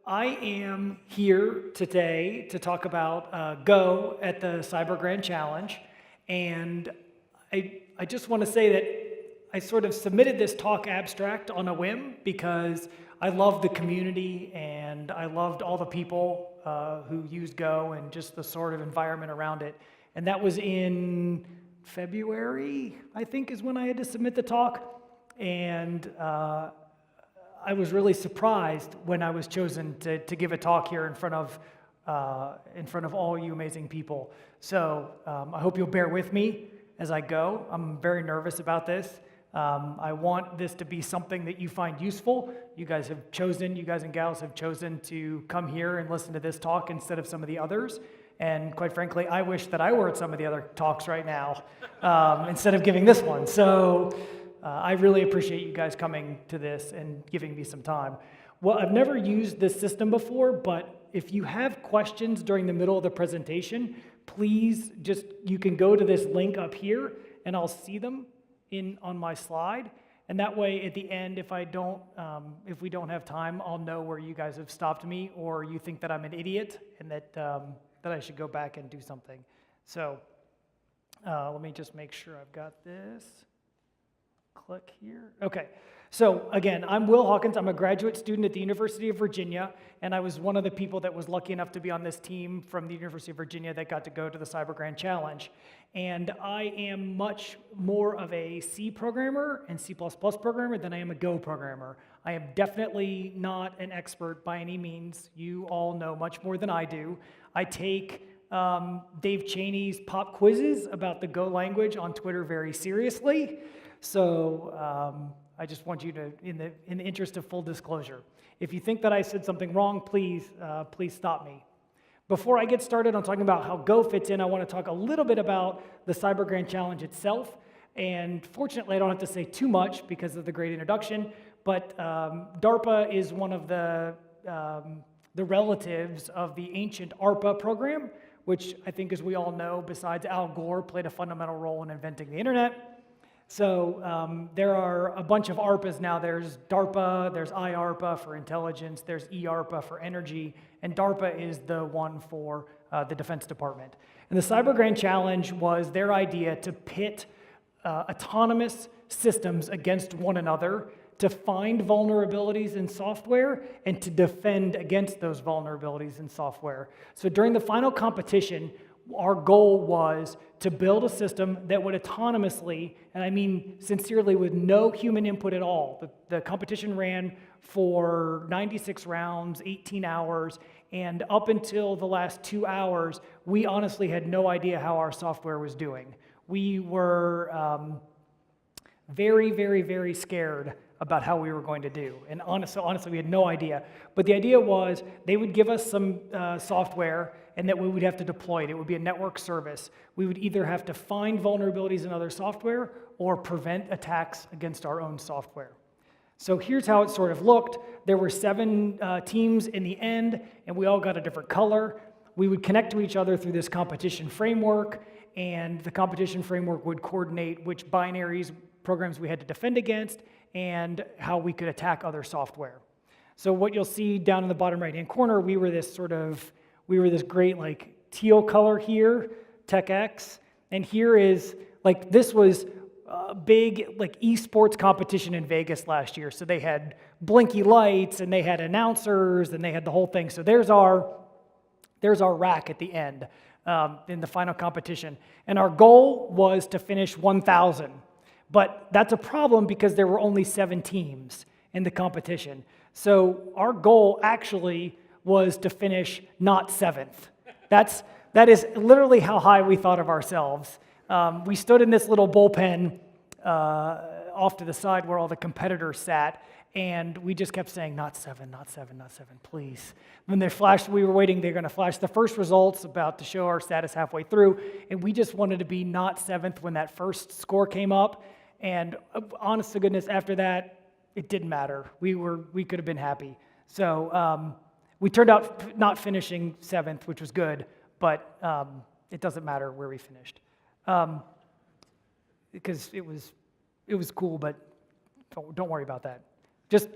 I am here today to talk about Go at the Cyber Grand Challenge, and I just want to say that I sort of submitted this talk abstract on a whim because I love the community and I loved all the people who used Go and just the sort of environment around it. And that was in February, I think, is when I had to submit the talk. And I was really surprised when I was chosen to give a talk here in front of all you amazing people. So I hope you'll bear with me as I go. I'm very nervous about this. I want this to be something that you find useful. You guys and gals have chosen to come here and listen to this talk instead of some of the others. And quite frankly, I wish that I were at some of the other talks right now instead of giving this one. So I really appreciate you guys coming to this and giving me some time. Well, I've never used this system before, but if you have questions during the middle of the presentation, please you can go to this link up here and I'll see them on my slide. And that way at the end, if we don't have time, I'll know where you guys have stopped me or you think that I'm an idiot and that I should go back and do something. So let me just make sure I've got this. Click here. Okay. So again, I'm Will Hawkins. I'm a graduate student at the University of Virginia, and I was one of the people that was lucky enough to be on this team from the University of Virginia that got to go to the Cyber Grand Challenge. And I am much more of a C programmer and C++ programmer than I am a Go programmer. I am definitely not an expert by any means. You all know much more than I do. I take Dave Cheney's pop quizzes about the Go language on Twitter very seriously. So I just want you to, in the interest of full disclosure, if you think that I said something wrong, please stop me. Before I get started on talking about how Go fits in, I want to talk a little bit about the Cyber Grand Challenge itself. And fortunately, I don't have to say too much because of the great introduction, but DARPA is one of the relatives of the ancient ARPA program, which I think, as we all know, besides Al Gore, played a fundamental role in inventing the internet. So there are a bunch of ARPAs now. There's DARPA, there's IARPA for intelligence, there's EARPA for energy, and DARPA is the one for the Defense Department. And the Cyber Grand Challenge was their idea to pit autonomous systems against one another to find vulnerabilities in software and to defend against those vulnerabilities in software. So during the final competition, our goal was to build a system that would autonomously, and I mean sincerely with no human input at all. The competition ran for 96 rounds, 18 hours, and up until the last 2 hours, we honestly had no idea how our software was doing. We were very, very, very scared about how we were going to do. And honestly, we had no idea. But the idea was they would give us some software and that we would have to deploy it. It would be a network service. We would either have to find vulnerabilities in other software or prevent attacks against our own software. So here's how it sort of looked. There were 7 teams in the end, and we all got a different color. We would connect to each other through this competition framework, and the competition framework would coordinate which binaries, programs we had to defend against, and how we could attack other software. So what you'll see down in the bottom right-hand corner, we were this great like teal color here, TechX, and here is like this was a big like esports competition in Vegas last year. So they had blinky lights and they had announcers and they had the whole thing. So there's our rack at the end in the final competition, and our goal was to finish 1,000. But that's a problem because there were only 7 teams in the competition. So our goal actually was to finish not 7th. That is literally how high we thought of ourselves. We stood in this little bullpen off to the side where all the competitors sat, and we just kept saying, not 7, not 7, not 7, please. When they flashed, we were waiting, they're going to flash the first results about to show our status halfway through, and we just wanted to be not 7th when that first score came up. And honest to goodness, after that, it didn't matter. We could have been happy. So we turned out not finishing 7th, which was good, but it doesn't matter where we finished. Because it was cool, but don't worry about that. Just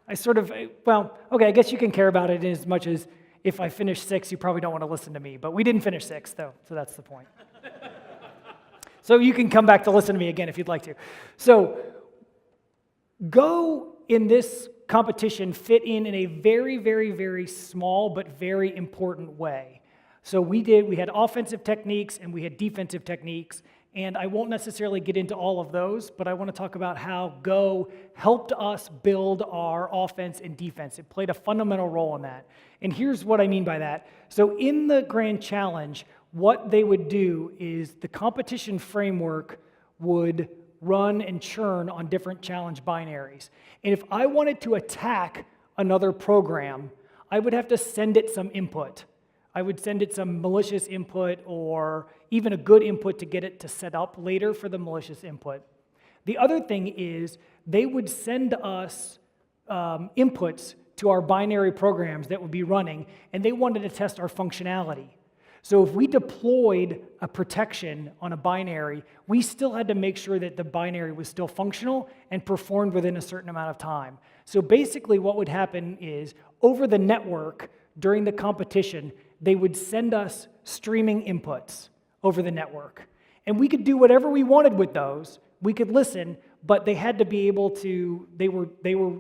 I sort of, well, okay, I guess you can care about it as much as if I finish 6, you probably don't want to listen to me. But we didn't finish 6, though, so that's the point. So you can come back to listen to me again if you'd like to. So Go in this competition fit in a very, very, very small but very important way. So we had offensive techniques and we had defensive techniques, and I won't necessarily get into all of those, but I want to talk about how Go helped us build our offense and defense. It played a fundamental role in that. And here's what I mean by that. So in the Grand Challenge, what they would do is the competition framework would run and churn on different challenge binaries. And if I wanted to attack another program, I would have to send it some input. I would send it some malicious input or even a good input to get it to set up later for the malicious input. The other thing is they would send us inputs to our binary programs that would be running, and they wanted to test our functionality. So if we deployed a protection on a binary, we still had to make sure that the binary was still functional and performed within a certain amount of time. So basically what would happen is over the network during the competition, they would send us streaming inputs over the network. And we could do whatever we wanted with those. We could listen, but they had to be able to, they were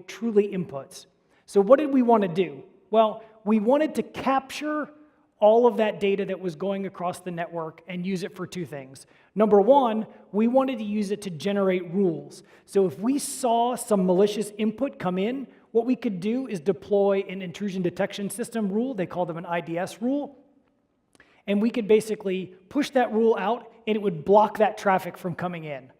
truly inputs. So what did we want to do? Well, we wanted to capture all of that data that was going across the network and use it for two things. Number one, we wanted to use it to generate rules. So if we saw some malicious input come in, what we could do is deploy an intrusion detection system rule. They called them an IDS rule. And we could basically push that rule out, and it would block that traffic from coming in.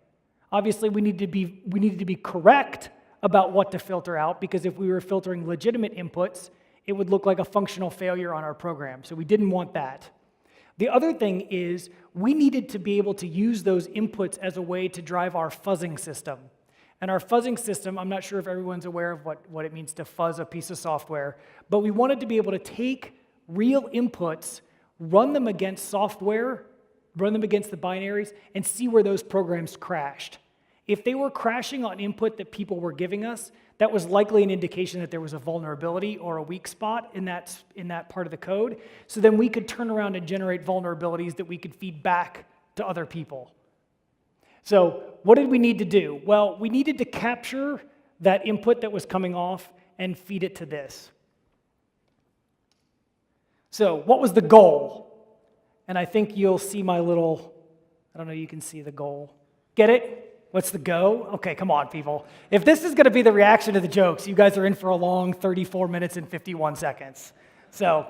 Obviously, we needed to be correct about what to filter out, because if we were filtering legitimate inputs, it would look like a functional failure on our program. So we didn't want that. The other thing is we needed to be able to use those inputs as a way to drive our fuzzing system. And our fuzzing system, I'm not sure if everyone's aware of what it means to fuzz a piece of software, but we wanted to be able to take real inputs, run them against software, run them against the binaries, and see where those programs crashed. If they were crashing on input that people were giving us, that was likely an indication that there was a vulnerability or a weak spot in that part of the code. So then we could turn around and generate vulnerabilities that we could feed back to other people. So what did we need to do? Well, we needed to capture that input that was coming off and feed it to this. So what was the goal? And I think you'll see my little, I don't know, you can see the goal. Get it? What's the go? Okay, come on, people. If this is going to be the reaction to the jokes, you guys are in for a long 34 minutes and 51 seconds. So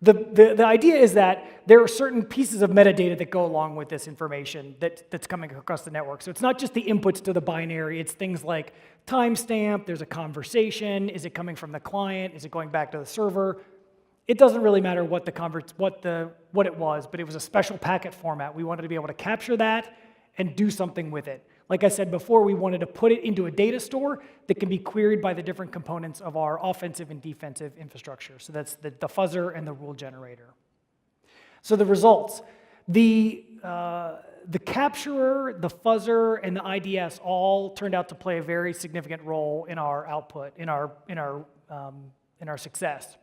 the idea is that there are certain pieces of metadata that go along with this information that's coming across the network. So it's not just the inputs to the binary. It's things like timestamp, there's a conversation, is it coming from the client, is it going back to the server? It doesn't really matter what it was, but it was a special packet format. We wanted to be able to capture that and do something with it. Like I said before, we wanted to put it into a data store that can be queried by the different components of our offensive and defensive infrastructure. So that's the fuzzer and the rule generator. So the results, the capturer, the fuzzer, and the IDS all turned out to play a very significant role in our output, in our success.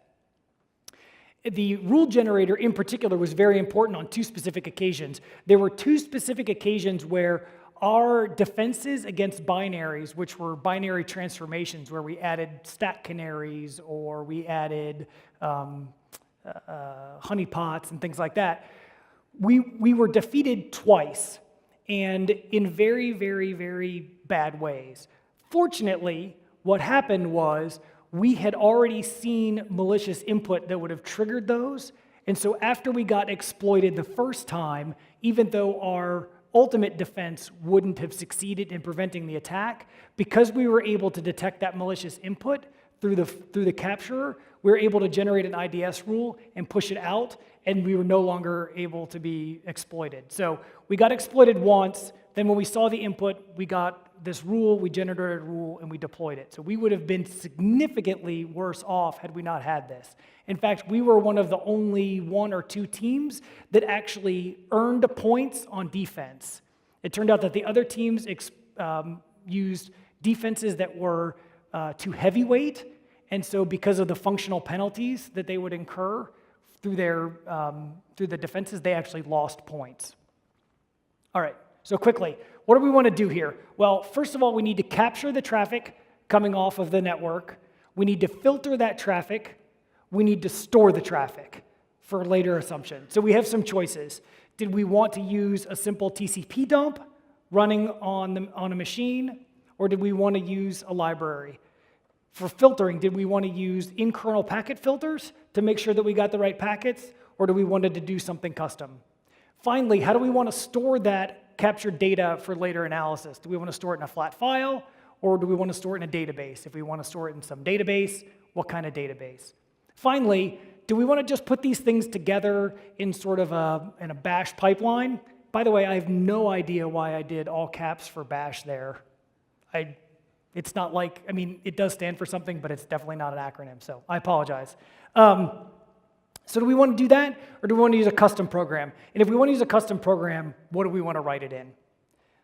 The rule generator in particular was very important on two specific occasions. There were two specific occasions where our defenses against binaries, which were binary transformations, where we added stack canaries or we added honeypots and things like that, we were defeated twice, and in very, very, very bad ways. Fortunately, what happened was we had already seen malicious input that would have triggered those. And so after we got exploited the first time, even though our ultimate defense wouldn't have succeeded in preventing the attack, because we were able to detect that malicious input through the capturer, we were able to generate an IDS rule and push it out, and we were no longer able to be exploited. So we got exploited once, then when we saw the input, we got this rule, we generated a rule, and we deployed it. So we would have been significantly worse off had we not had this. In fact, we were one of the only one or two teams that actually earned points on defense. It turned out that the other teams used defenses that were too heavyweight, and so because of the functional penalties that they would incur through the defenses, they actually lost points. All right, so quickly, what do we want to do here? Well, first of all, we need to capture the traffic coming off of the network. We need to filter that traffic. We need to store the traffic for later assumption. So we have some choices. Did we want to use a simple TCP dump running on a machine, or did we want to use a library? For filtering, did we want to use in-kernel packet filters to make sure that we got the right packets, or do we wanted to do something custom? Finally, how do we want to store that captured data for later analysis? Do we want to store it in a flat file, or do we want to store it in a database? If we want to store it in some database, what kind of database? Finally, do we want to just put these things together in sort of in a bash pipeline? By the way, I have no idea why I did all caps for bash there. It's not like, I mean, it does stand for something, but it's definitely not an acronym, so I apologize. So do we want to do that, or do we want to use a custom program? And if we want to use a custom program, what do we want to write it in?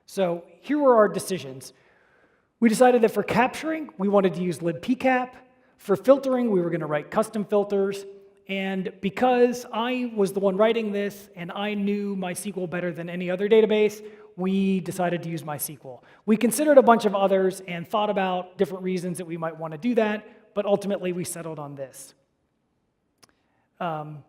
So here were our decisions. We decided that for capturing, we wanted to use libpcap. For filtering, we were going to write custom filters. And because I was the one writing this, and I knew MySQL better than any other database, we decided to use MySQL. We considered a bunch of others and thought about different reasons that we might want to do that, but ultimately we settled on this. Thank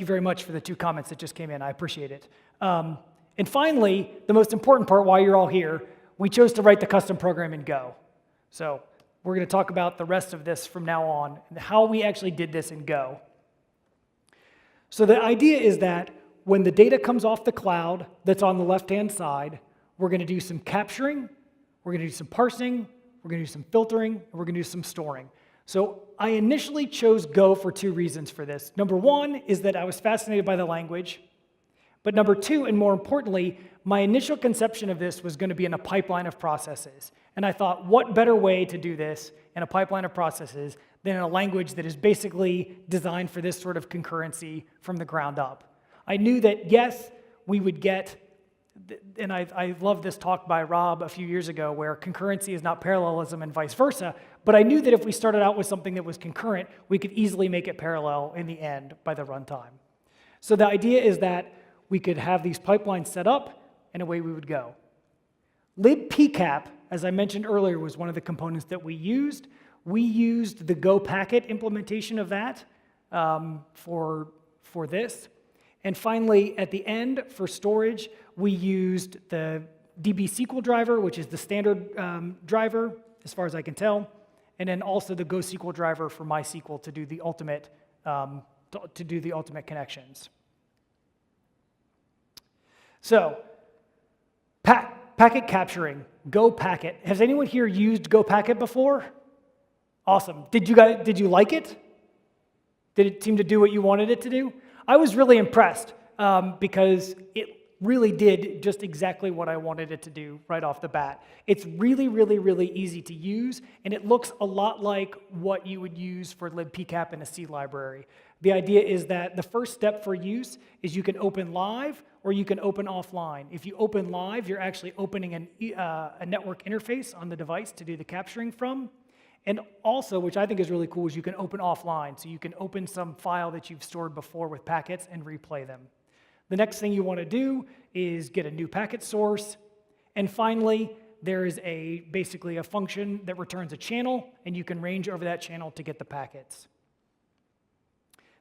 you very much for the 2 comments that just came in. I appreciate it. And finally, the most important part, why you're all here, we chose to write the custom program in Go. So we're going to talk about the rest of this from now on and how we actually did this in Go. So the idea is that when the data comes off the cloud that's on the left-hand side, we're going to do some capturing, we're going to do some parsing, we're going to do some filtering, and we're going to do some storing. So I initially chose Go for 2 reasons for this. Number 1 is that I was fascinated by the language. But number 2, and more importantly, my initial conception of this was going to be in a pipeline of processes. And I thought, what better way to do this in a pipeline of processes than in a language that is basically designed for this sort of concurrency from the ground up? I knew that, yes, we would get, and I love this talk by Rob a few years ago where concurrency is not parallelism and vice versa, but I knew that if we started out with something that was concurrent, we could easily make it parallel in the end by the runtime. So the idea is that we could have these pipelines set up, and away we would go. libpcap, as I mentioned earlier, was one of the components that we used. We used the Go packet implementation of that for this. And finally, at the end, for storage, we used the DB SQL driver, which is the standard driver, as far as I can tell, and then also the Go SQL driver for MySQL to do the ultimate connections. So, packet capturing, Go packet. Has anyone here used Go packet before? Awesome. Did you like it? Did it seem to do what you wanted it to do? I was really impressed because it really did just exactly what I wanted it to do right off the bat. It's really, really, really easy to use, and it looks a lot like what you would use for libpcap in a C library. The idea is that the first step for use is you can open live or you can open offline. If you open live, you're actually opening a network interface on the device to do the capturing from. And also, which I think is really cool, is you can open offline. So you can open some file that you've stored before with packets and replay them. The next thing you want to do is get a new packet source. And finally, there is basically a function that returns a channel, and you can range over that channel to get the packets.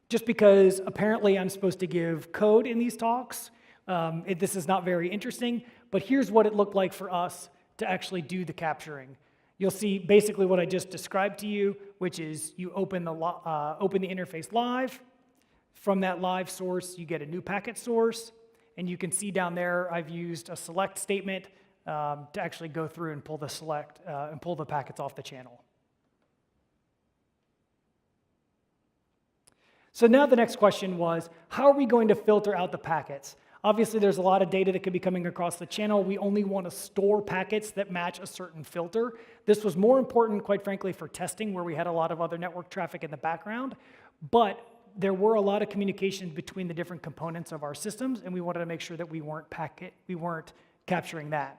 Just because apparently I'm supposed to give code in these talks, this is not very interesting, but here's what it looked like for us to actually do the capturing. You'll see basically what I just described to you, which is you open the interface live. From that live source, you get a new packet source, and you can see down there I've used a select statement to actually go through and pull the packets off the channel. So now the next question was, how are we going to filter out the packets? Obviously, there's a lot of data that could be coming across the channel. We only want to store packets that match a certain filter. This was more important, quite frankly, for testing, where we had a lot of other network traffic in the background. But there were a lot of communications between the different components of our systems, and we wanted to make sure that we weren't capturing that.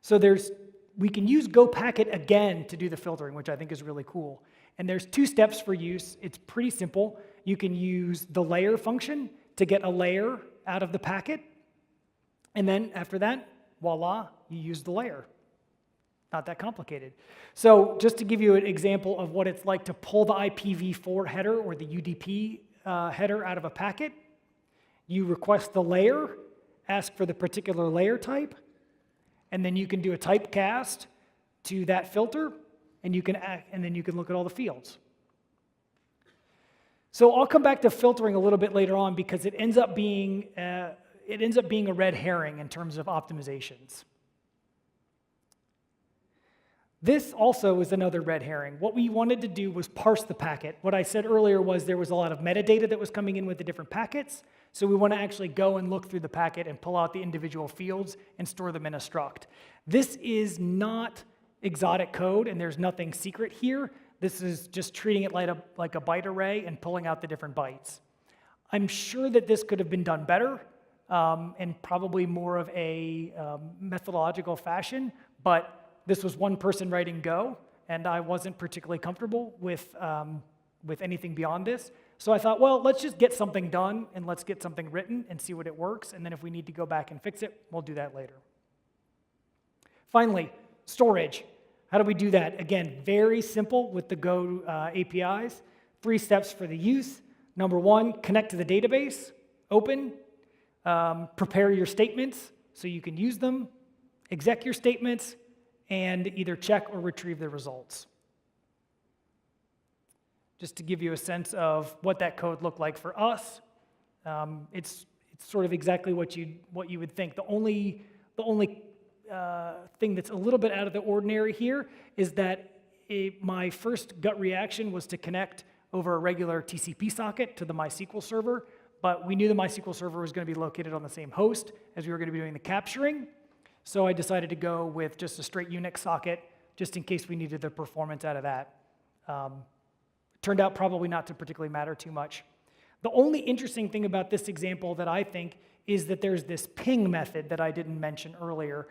So we can use GoPacket again to do the filtering, which I think is really cool. And there's 2 steps for use. It's pretty simple. You can use the layer function to get a layer out of the packet. And then after that, voila, you use the layer. Not that complicated. So just to give you an example of what it's like to pull the IPv4 header or the UDP header out of a packet, you request the layer, ask for the particular layer type, and then you can do a typecast to that filter, and then you can look at all the fields. So I'll come back to filtering a little bit later on because it ends up being a red herring in terms of optimizations. This also is another red herring. What we wanted to do was parse the packet. What I said earlier was there was a lot of metadata that was coming in with the different packets, so we want to actually go and look through the packet and pull out the individual fields and store them in a struct. This is not exotic code, and there's nothing secret here. This is just treating it like a byte array and pulling out the different bytes. I'm sure that this could have been done better and probably more of a methodological fashion, but this was one person writing Go, and I wasn't particularly comfortable with anything beyond this. So I thought, well, let's just get something done, and let's get something written and see what it works, and then if we need to go back and fix it, we'll do that later. Finally, storage. How do we do that? Again, very simple with the Go APIs. 3 steps for the use. Number 1, connect to the database, open, prepare your statements so you can use them, exec your statements, and either check or retrieve the results. Just to give you a sense of what that code looked like for us, it's sort of exactly what you would think. The only thing that's a little bit out of the ordinary here is that my first gut reaction was to connect over a regular TCP socket to the MySQL server, but we knew the MySQL server was going to be located on the same host as we were going to be doing the capturing. So I decided to go with just a straight Unix socket, just in case we needed the performance out of that. Turned out probably not to particularly matter too much. The only interesting thing about this example that I think is that there's this ping method that I didn't mention earlier.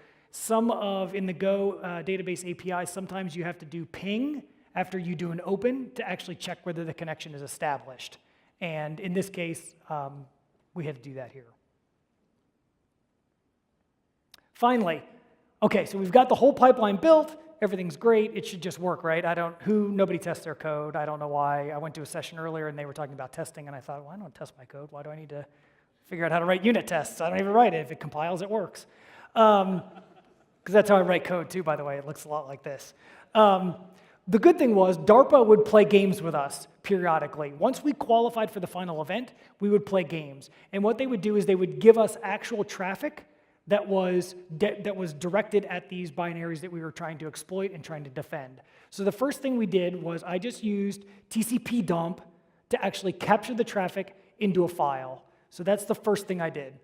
In the Go database API, sometimes you have to do ping after you do an open to actually check whether the connection is established. And in this case, we had to do that here. Finally, okay, so we've got the whole pipeline built. Everything's great. It should just work, right? Nobody tests their code. I don't know why. I went to a session earlier and they were talking about testing, and I thought, well, I don't test my code. Why do I need to figure out how to write unit tests? I don't even write it. If it compiles, it works. Because that's how I write code too, by the way. It looks a lot like this. The good thing was DARPA would play games with us periodically. Once we qualified for the final event, we would play games. And what they would do is they would give us actual traffic that was directed at these binaries that we were trying to exploit and trying to defend. So the first thing we did was I just used TCP dump to actually capture the traffic into a file. So that's the first thing I did.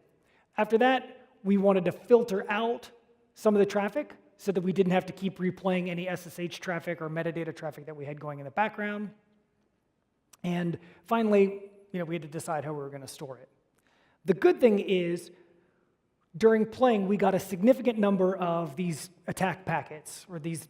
After that, we wanted to filter out some of the traffic so that we didn't have to keep replaying any SSH traffic or metadata traffic that we had going in the background. And finally, we had to decide how we were going to store it. The good thing is, during playing, we got a significant number of these attack packets, or these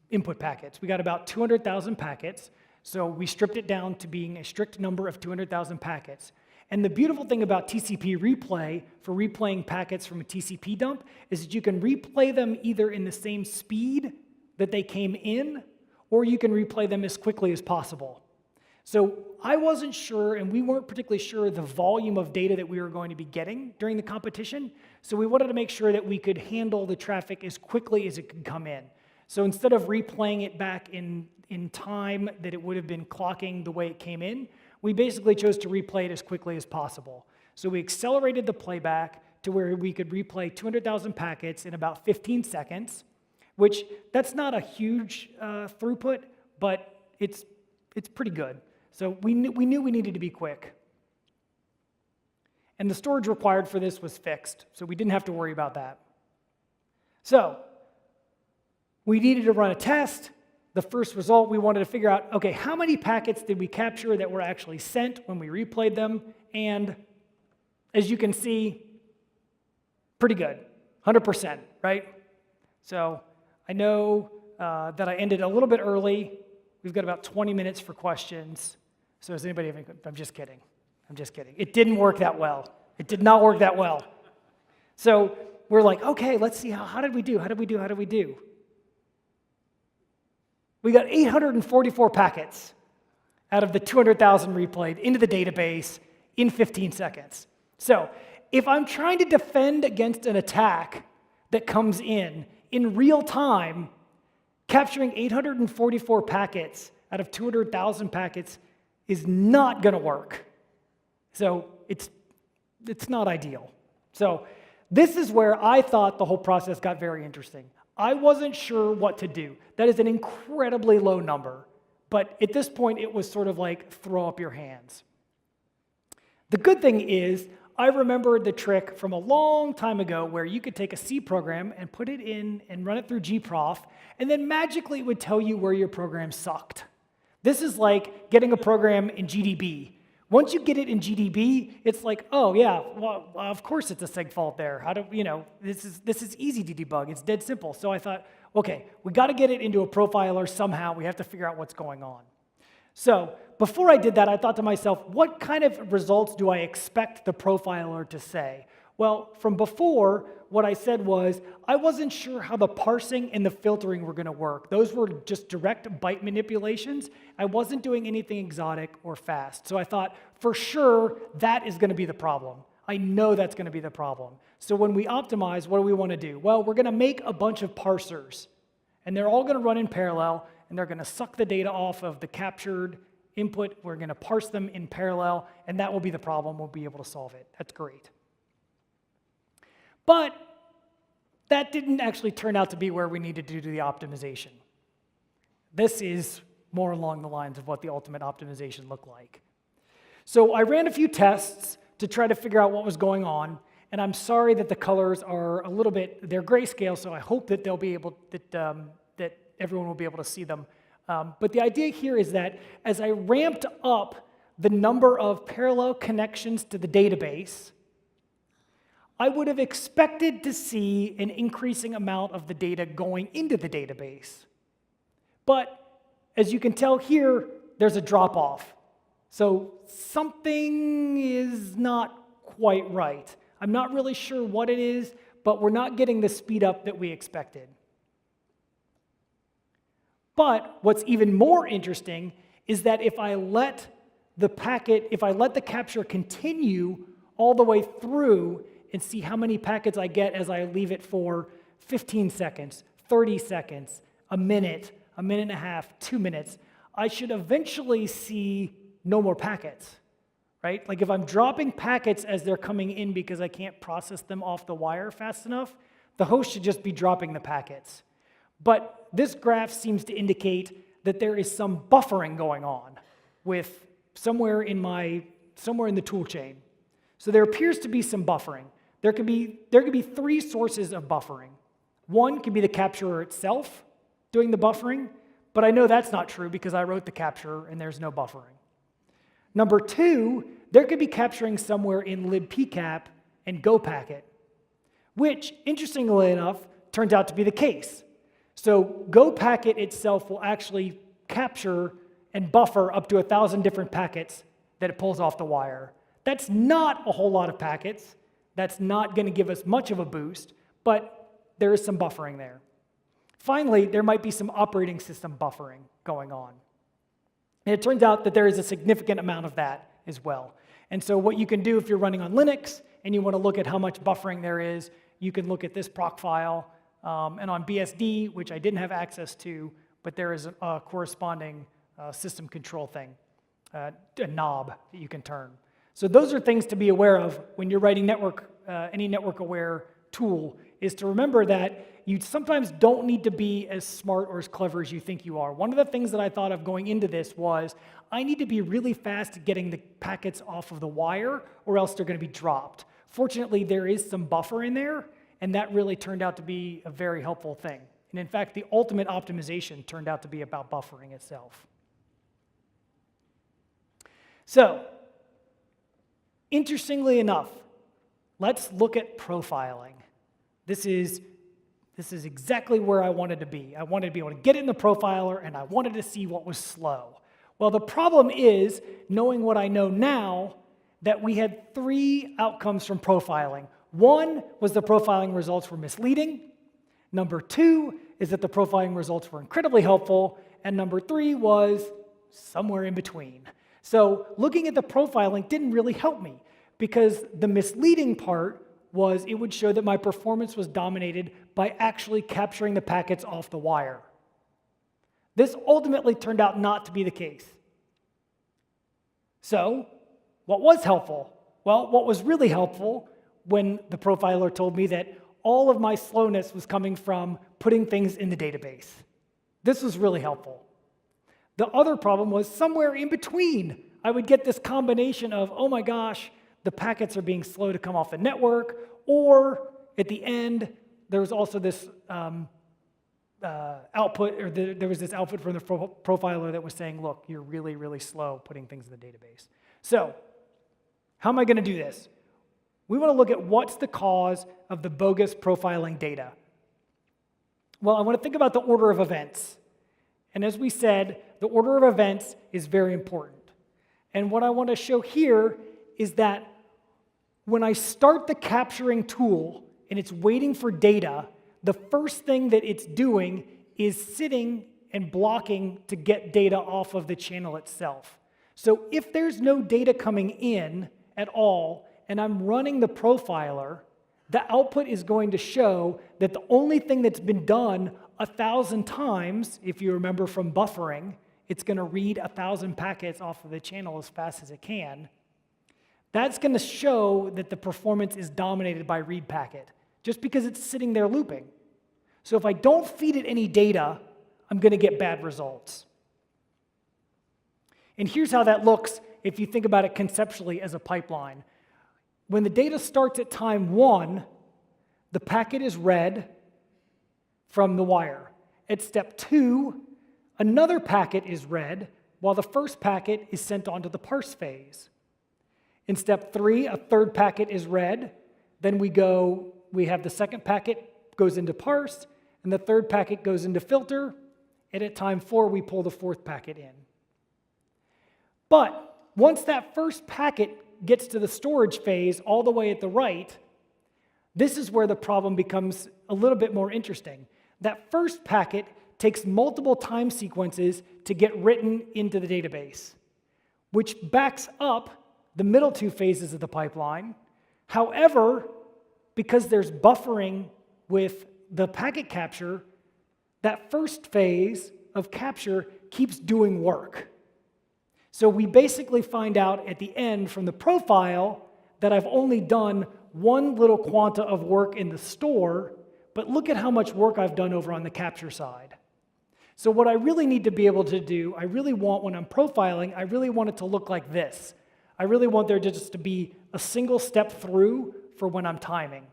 input packets. We got about 200,000 packets, so we stripped it down to being a strict number of 200,000 packets. And the beautiful thing about TCP replay for replaying packets from a TCP dump is that you can replay them either in the same speed that they came in, or you can replay them as quickly as possible. So I wasn't sure, and we weren't particularly sure, the volume of data that we were going to be getting during the competition, so we wanted to make sure that we could handle the traffic as quickly as it could come in. So instead of replaying it back in time that it would have been clocking the way it came in, we basically chose to replay it as quickly as possible. So we accelerated the playback to where we could replay 200,000 packets in about 15 seconds, which that's not a huge throughput, but it's pretty good. So we knew we needed to be quick. And the storage required for this was fixed, so we didn't have to worry about that. So we needed to run a test. The first result, we wanted to figure out, okay, how many packets did we capture that were actually sent when we replayed them? And as you can see, pretty good, 100%, right? So I know that I ended a little bit early. We've got about 20 minutes for questions. So does anybody have any? I'm just kidding. I'm just kidding. It didn't work that well. It did not work that well. So we're like, okay, let's see, how did we do? How did we do? How did we do? We got 844 packets out of the 200,000 replayed into the database in 15 seconds. So if I'm trying to defend against an attack that comes in real time, capturing 844 packets out of 200,000 packets is not going to work. So it's not ideal. So this is where I thought the whole process got very interesting. I wasn't sure what to do. That is an incredibly low number. But at this point, it was sort of like throw up your hands. The good thing is, I remembered the trick from a long time ago where you could take a C program and put it in and run it through gprof, and then magically it would tell you where your program sucked. This is like getting a program in GDB. Once you get it in GDB, it's like, oh yeah, well, of course it's a seg fault there. How do, this is easy to debug. It's dead simple. So I thought, okay, we got to get it into a profiler somehow. We have to figure out what's going on. So before I did that, I thought to myself, what kind of results do I expect the profiler to say? Well, from before, what I said was, I wasn't sure how the parsing and the filtering were going to work. Those were just direct byte manipulations. I wasn't doing anything exotic or fast. So I thought, for sure, that is going to be the problem. I know that's going to be the problem. So when we optimize, what do we want to do? Well, we're going to make a bunch of parsers. And they're all going to run in parallel, and they're going to suck the data off of the captured input. We're going to parse them in parallel, and that will be the problem. We'll be able to solve it. That's great. But that didn't actually turn out to be where we needed to do the optimization. This is more along the lines of what the ultimate optimization looked like. So I ran a few tests to try to figure out what was going on, and I'm sorry that the colors are a little bit, they're grayscale, so I hope that they'll be able, that everyone will be able to see them. But the idea here is that as I ramped up the number of parallel connections to the database, I would have expected to see an increasing amount of the data going into the database. But as you can tell here, there's a drop-off. So something is not quite right. I'm not really sure what it is, but we're not getting the speed up that we expected. But what's even more interesting is that if I let the capture continue all the way through and see how many packets I get as I leave it for 15 seconds, 30 seconds, a minute and a half, 2 minutes, I should eventually see no more packets, right? Like if I'm dropping packets as they're coming in because I can't process them off the wire fast enough, the host should just be dropping the packets. But this graph seems to indicate that there is some buffering going on with somewhere in the tool chain. So there appears to be some buffering. There could be three sources of buffering. One could be the capturer itself doing the buffering, but I know that's not true because I wrote the capturer and there's no buffering. Number two, there could be capturing somewhere in libpcap and gopacket, which, interestingly enough, turns out to be the case. So gopacket itself will actually capture and buffer up to 1,000 different packets that it pulls off the wire. That's not a whole lot of packets. That's not going to give us much of a boost, but there is some buffering there. Finally, there might be some operating system buffering going on. And it turns out that there is a significant amount of that as well. And so what you can do if you're running on Linux and you want to look at how much buffering there is, you can look at this proc file. And on BSD, which I didn't have access to, but there is a corresponding system control thing, a knob that you can turn. So those are things to be aware of when you're writing any network-aware tool, is to remember that you sometimes don't need to be as smart or as clever as you think you are. One of the things that I thought of going into this was, I need to be really fast at getting the packets off of the wire, or else they're going to be dropped. Fortunately, there is some buffer in there, and that really turned out to be a very helpful thing. And in fact, the ultimate optimization turned out to be about buffering itself. So, interestingly enough, let's look at profiling. This is This is exactly where I wanted to be. I wanted to be able to get it in the profiler, and I wanted to see what was slow. Well, the problem is, knowing what I know now, that we had 3 outcomes from profiling. One was the profiling results were misleading. Number 2 is that the profiling results were incredibly helpful. And number 3 was somewhere in between. So looking at the profiling didn't really help me, because the misleading part was it would show that my performance was dominated by actually capturing the packets off the wire. This ultimately turned out not to be the case. So what was helpful? Well, what was really helpful when the profiler told me that all of my slowness was coming from putting things in the database. This was really helpful. The other problem was somewhere in between. I would get this combination of, oh my gosh, the packets are being slow to come off the network, or at the end, there was also this output, or there was this output from the profiler that was saying, look, you're really, really slow putting things in the database. So, how am I going to do this? We want to look at what's the cause of the bogus profiling data. Well, I want to think about the order of events. And as we said, the order of events is very important. And what I want to show here is that when I start the capturing tool and it's waiting for data, the first thing that it's doing is sitting and blocking to get data off of the channel itself. So if there's no data coming in at all, and I'm running the profiler, the output is going to show that the only thing that's been done 1,000 times, if you remember from buffering, it's going to read 1,000 packets off of the channel as fast as it can. That's going to show that the performance is dominated by read packet, just because it's sitting there looping. So if I don't feed it any data, I'm going to get bad results. And here's how that looks if you think about it conceptually as a pipeline. When the data starts at time 1, the packet is read from the wire. At step 2, another packet is read, while the first packet is sent on to the parse phase. In step 3, a third packet is read. Then we have the second packet goes into parse, and the third packet goes into filter, and at time 4, we pull the fourth packet in. But once that first packet gets to the storage phase all the way at the right, this is where the problem becomes a little bit more interesting. That first packet takes multiple time sequences to get written into the database, which backs up the middle 2 phases of the pipeline. However, because there's buffering with the packet capture, that first phase of capture keeps doing work. So we basically find out at the end from the profile that I've only done one little quanta of work in the store, but look at how much work I've done over on the capture side. So what I really need to be able to do, I really want when I'm profiling, I really want it to look like this. I really want there just to be a single step through for when I'm timing.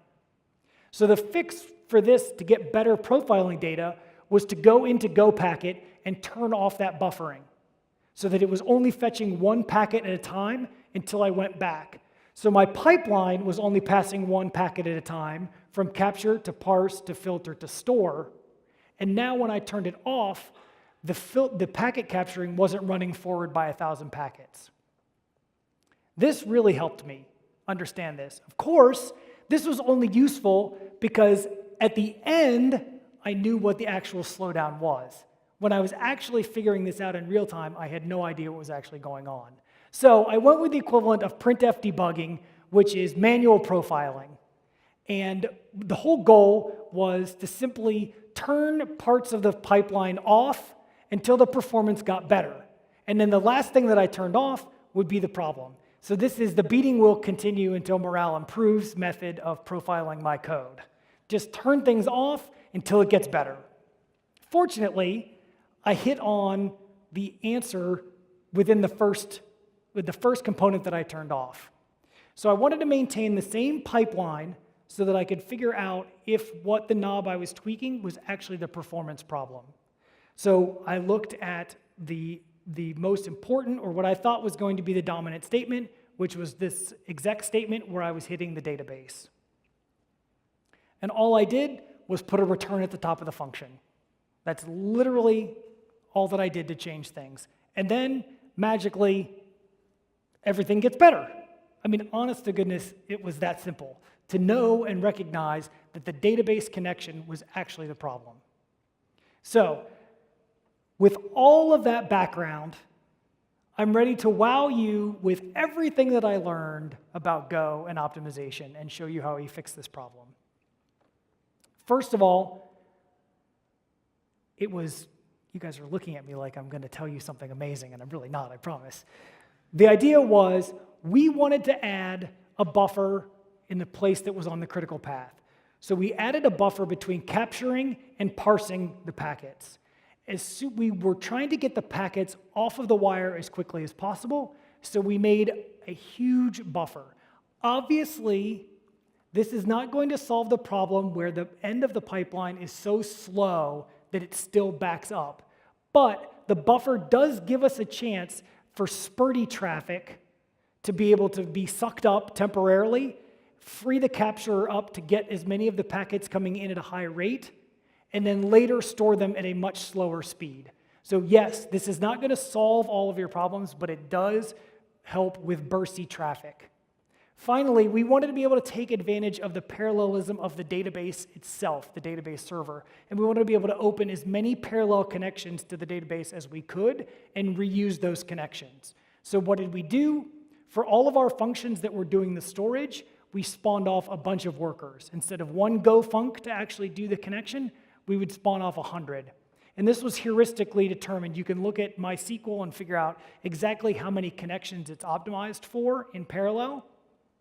So the fix for this to get better profiling data was to go into GoPacket and turn off that buffering so that it was only fetching one packet at a time until I went back. So my pipeline was only passing one packet at a time from capture to parse to filter to store. And now when I turned it off, the packet capturing wasn't running forward by 1,000 packets. This really helped me understand this. Of course, this was only useful because at the end, I knew what the actual slowdown was. When I was actually figuring this out in real time, I had no idea what was actually going on. So I went with the equivalent of printf debugging, which is manual profiling. And the whole goal was to simply turn parts of the pipeline off until the performance got better. And then the last thing that I turned off would be the problem. So this is the beating will continue until morale improves method of profiling my code. Just turn things off until it gets better. Fortunately, I hit on the answer within the first component that I turned off. So I wanted to maintain the same pipeline so that I could figure out if what the knob I was tweaking was actually the performance problem. So I looked at the most important, or what I thought was going to be the dominant statement, which was this exec statement where I was hitting the database. And all I did was put a return at the top of the function. That's literally all that I did to change things. And then, magically, everything gets better. I mean, honest to goodness, it was that simple to know and recognize that the database connection was actually the problem. So, with all of that background, I'm ready to wow you with everything that I learned about Go and optimization and show you how we fix this problem. First of all, it was, you guys are looking at me like I'm going to tell you something amazing, and I'm really not, I promise. The idea was we wanted to add a buffer in the place that was on the critical path. So we added a buffer between capturing and parsing the packets. We were trying to get the packets off of the wire as quickly as possible, so we made a huge buffer. Obviously, this is not going to solve the problem where the end of the pipeline is so slow that it still backs up. But the buffer does give us a chance for spurty traffic to be able to be sucked up temporarily, free the capturer up to get as many of the packets coming in at a high rate, and then later store them at a much slower speed. So yes, this is not going to solve all of your problems, but it does help with bursty traffic. Finally, we wanted to be able to take advantage of the parallelism of the database itself, the database server, and we wanted to be able to open as many parallel connections to the database as we could and reuse those connections. So what did we do? For all of our functions that were doing the storage, we spawned off a bunch of workers. Instead of one Go func to actually do the connection, we would spawn off 100. And this was heuristically determined. You can look at MySQL and figure out exactly how many connections it's optimized for in parallel,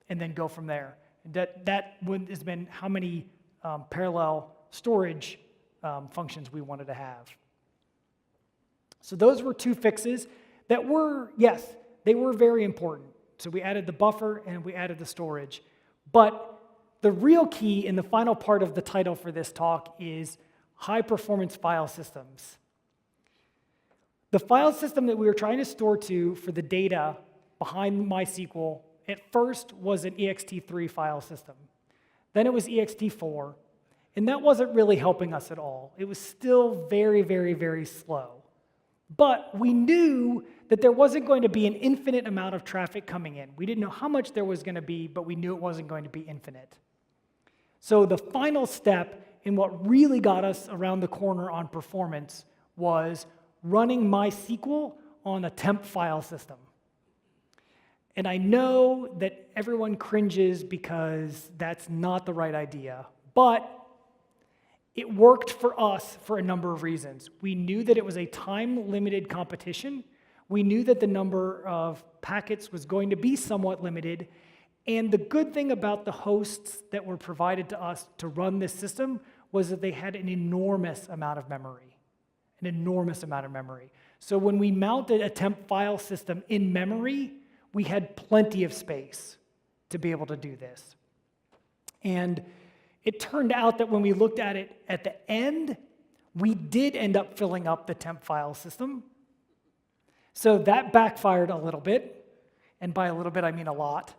and then go from there. That has been how many parallel storage functions we wanted to have. So those were two fixes that were, yes, they were very important. So we added the buffer and we added the storage. But the real key in the final part of the title for this talk is high-performance file systems. The file system that we were trying to store to for the data behind MySQL at first was an ext3 file system. Then it was ext4, and that wasn't really helping us at all. It was still very, very, very slow. But we knew that there wasn't going to be an infinite amount of traffic coming in. We didn't know how much there was going to be, but we knew it wasn't going to be infinite. So the final step in what really got us around the corner on performance was running MySQL on a temp file system. And I know that everyone cringes because that's not the right idea, but it worked for us for a number of reasons. We knew that it was a time-limited competition. We knew that the number of packets was going to be somewhat limited. And the good thing about the hosts that were provided to us to run this system was that they had an enormous amount of memory. An enormous amount of memory. So when we mounted a temp file system in memory, we had plenty of space to be able to do this. And it turned out that when we looked at it at the end, we did end up filling up the temp file system. So that backfired a little bit, and by a little bit I mean a lot.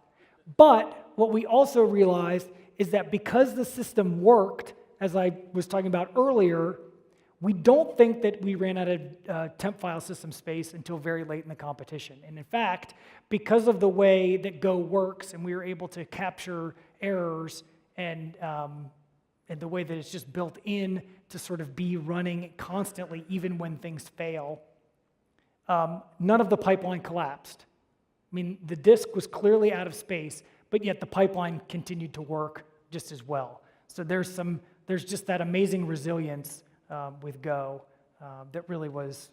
But what we also realized is that because the system worked, as I was talking about earlier, we don't think that we ran out of temp file system space until very late in the competition. And in fact, because of the way that Go works and we were able to capture errors and the way that it's just built in to sort of be running constantly even when things fail, none of the pipeline collapsed. I mean, the disk was clearly out of space, but yet the pipeline continued to work just as well. So there's just that amazing resilience with Go that really was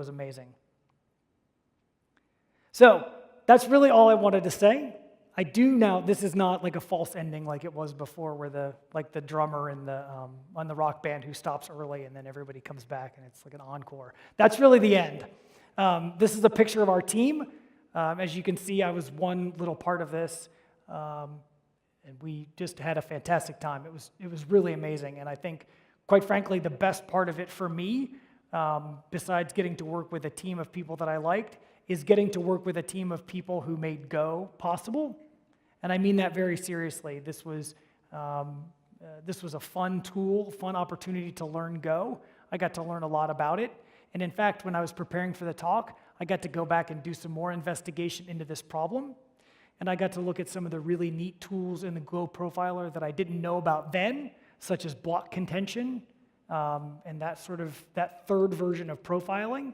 amazing. So that's really all I wanted to say. I do now. This is not like a false ending like it was before, where the drummer in on the rock band who stops early and then everybody comes back and it's like an encore. That's really the end. This is a picture of our team. As you can see, I was one little part of this, and we just had a fantastic time. It was really amazing, and I think, quite frankly, the best part of it for me, besides getting to work with a team of people that I liked, is getting to work with a team of people who made Go possible. And I mean that very seriously. This was this was a fun tool, fun opportunity to learn Go. I got to learn a lot about it. And in fact, when I was preparing for the talk, I got to go back and do some more investigation into this problem. And I got to look at some of the really neat tools in the Go profiler that I didn't know about then, such as block contention, and that third version of profiling.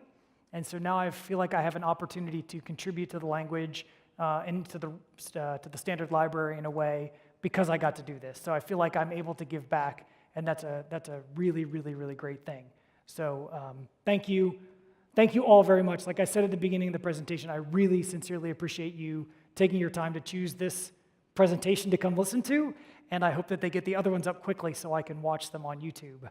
And so now I feel like I have an opportunity to contribute to the language and to the standard library in a way because I got to do this. So I feel like I'm able to give back, and that's a really, really, really great thing. So thank you. Thank you all very much. Like I said at the beginning of the presentation, I really sincerely appreciate you taking your time to choose this presentation to come listen to, and I hope that they get the other ones up quickly so I can watch them on YouTube.